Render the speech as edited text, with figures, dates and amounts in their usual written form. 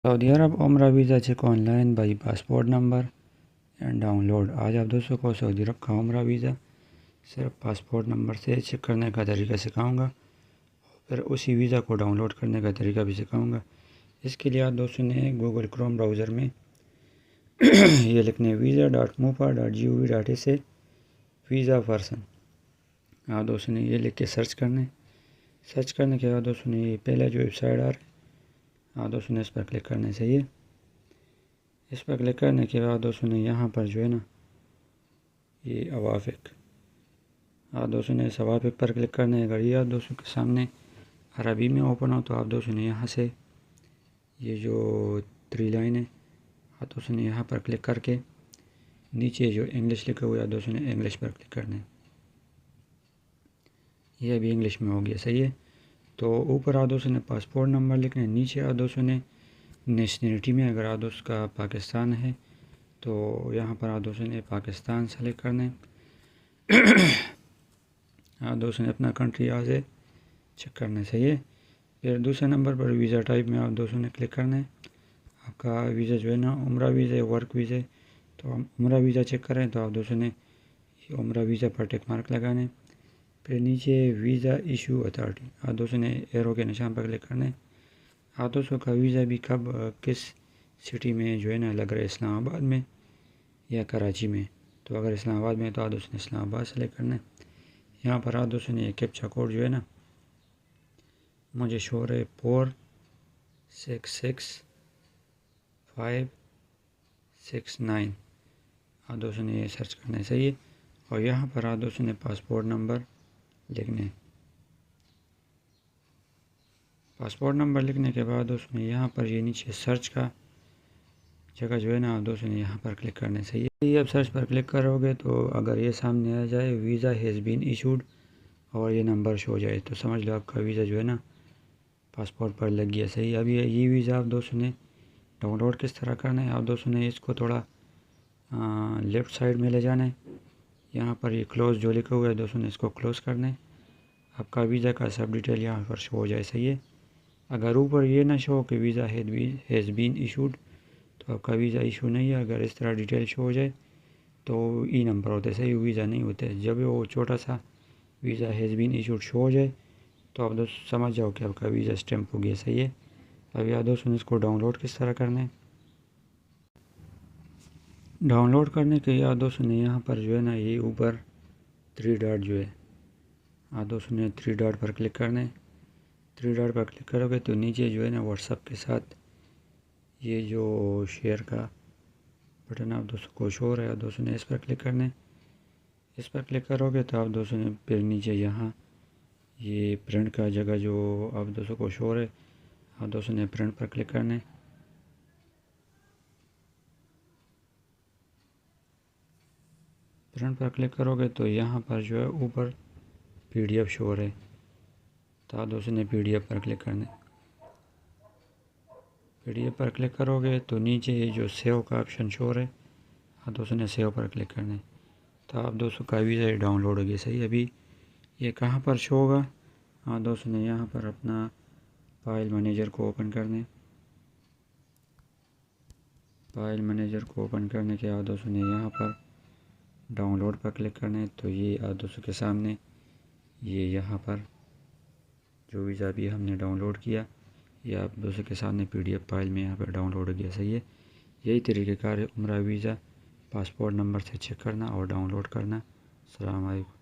سعودی Arab عمرہ visa check online by passport number and download. آج آپ دوستوں کو سعودی عرب کا عمرہ ویزا صرف پاسپورٹ نمبر سے چیک کرنے کا طریقہ سکھاؤں گا، پھر اسی ویزا کو ڈاؤن لوڈ کرنے کا طریقہ بھی سکھاؤں گا۔ اس کے لیے آپ دوستوں نے گوگل کروم براؤزر میں یہ لکھنے visa.mopa.gov.sa ویزا پرسن۔ آپ دوستوں نے یہ لکھ کے سرچ کرنے کے بعد دوستوں نے یہ پہلا جو ویب سائٹ آ رہا ہے آپ دوستوں نے اس پر کلک کرنے سے اس پر کلک کرنے کے بعد دوستوں نے یہاں پر جو ہے نا یہ اوافق، آپ دوستوں نے اس اوافق پر کلک کرنے۔ اگر یہ آپ دوستوں کے سامنے عربی میں اوپن ہو تو آپ دوستوں نے یہاں سے یہ جو 3 لائن ہے آپ دوستوں نے یہاں پر کلک کر کے نیچے جو انگلش لکھا ہوا ہے آپ دوستوں نے انگلش پر کلک کرنا ہے۔ یہ ابھی انگلش میں ہو گیا، صحیح ہے۔ تو اوپر آپ دوستوں نے پاسپورٹ نمبر لکھنا ہے، نیچے آپ دوستوں نے نیشنلٹی میں اگر آپ دوست کا پاکستان ہے تو یہاں پر آپ دوستوں نے پاکستان سلیکٹ کرنا ہے۔ آپ دوستوں نے اپنا کنٹری یہاں سے چیک کرنا ہے، صحیح ہے۔ پھر دوسرے نمبر پر ویزا ٹائپ میں آپ دوستوں نے کلک کرنا ہے۔ آپ کا ویزا جو ہے نا عمرہ ویزا ہے، ورک ویزا ہے، تو ہم عمرہ ویزا چیک کریں تو آپ دوستوں نے عمرہ ویزا پر ٹک مارک لگانا ہے۔ پھر نیچے ویزا ایشو اتھارٹی آپ دوستوں نے ایرو کے نشان پر کلک کرنا ہے۔ آپ دوستوں کا ویزا بھی کب کس سٹی میں جو ہے نا لگ رہا ہے، اسلام آباد میں یا کراچی میں، تو اگر اسلام آباد میں تو آپ دوستوں نے اسلام آباد سلیکٹ کرنا ہے۔ یہاں پر آپ دوستوں نے کیپچا کوڈ جو ہے نا مجھے شو رہے 466569 آپ دوستوں نے یہ سرچ کرنا ہے، صحیح ہے۔ اور یہاں پر آپ دوستوں نے پاسپورٹ نمبر لکھنے، پاسپورٹ نمبر لکھنے کے بعد دوستوں نے یہاں پر یہ نیچے سرچ کا جگہ جو ہے نا آپ دوستوں نے یہاں پر کلک کرنا ہے، صحیح ہے۔ اب سرچ پر کلک کرو گے تو اگر یہ سامنے آ جائے ویزا ہیز بین ایشوڈ اور یہ نمبر شو ہو جائے تو سمجھ لو آپ کا ویزا جو ہے نا پاسپورٹ پر لگ گیا، صحیح ہے۔ اب یہ ویزا آپ دوستوں نے ڈاؤن لوڈ کس طرح کرنا ہے، آپ دوستوں نے اس کو تھوڑا لیفٹ سائڈ میں لے جانا ہے۔ یہاں پر یہ کلوز جو لکھا ہوا ہے دوستوں نے اس کو کلوز کرنا ہے۔ آپ کا ویزا کا سب ڈیٹیل یہاں پر شو ہو جائے، صحیح ہے۔ اگر اوپر یہ نہ شو کہ ویزا ہیز بین ایشوڈ تو آپ کا ویزا ایشو نہیں ہے۔ اگر اس طرح ڈیٹیل شو ہو جائے تو ای نمبر ہوتے، صحیح، ویزا نہیں ہوتے۔ جب وہ چھوٹا سا ویزا ہیز بین ایشوڈ شو ہو جائے تو آپ دوست سمجھ جاؤ کہ آپ کا ویزا اسٹیمپ ہو گیا، صحیح ہے۔ اب یاد دوستوں نے اس کو ڈاؤن لوڈ کس طرح کرنا ہے، ڈاؤن لوڈ کرنے کے یاد دوستوں نے یہاں پر جو ہے نا یہ اوپر 3 ڈاٹ جو ہے آپ دوستوں نے 3 ڈاٹ پر کلک کرنا ہے۔ 3 ڈاٹ پر کلک کرو گے تو نیچے جو ہے نا واٹس ایپ کے ساتھ یہ جو شیئر کا بٹن آپ دوستوں کو شو ہو رہا ہے، آپ دوستوں نے اس پر کلک کرنا ہے۔ اس پر کلک کرو گے تو آپ دوستوں نے پھر نیچے یہاں یہ پرنٹ کا جگہ جو آپ دوستوں کو شو ہو رہا ہے آپ دوستوں نے پرنٹ پر کلک کرنا ہے۔ پرنٹ پر کلک کرو گے تو یہاں پر جو ہے اوپر پی ڈی ایف شو ہو رہا ہے تو آپ دوستوں نے پی ڈی ایف پر کلک کرنا ہے۔ پی ڈی ایف پر کلک کرو گے تو نیچے یہ جو سیو کا آپشن شو ہو رہا ہے آپ دوستوں نے سیو پر کلک کرنا ہے تو آپ دوستوں کا ویزا ڈاؤن لوڈ ہو گیا، صحیح۔ ابھی یہ کہاں پر شو ہوگا، آپ دوستوں نے یہاں پر اپنا فائل منیجر کو اوپن کرنا ہے۔ فائل منیجر کو اوپن کرنے کے آپ دوستوں نے یہاں پر ڈاؤن لوڈ پر کلک کرنا ہے تو یہ آپ دوستوں کے سامنے یہ یہاں پر جو ویزا بھی ہم نے ڈاؤن لوڈ کیا یہ آپ دوستوں کے سامنے پی ڈی ایف فائل میں یہاں پر ڈاؤن لوڈ ہو گیا، صحیح ہے۔ یہی طریقہ کار ہے عمرہ ویزا پاسپورٹ نمبر سے چیک کرنا اور ڈاؤن لوڈ کرنا۔ السلام علیکم۔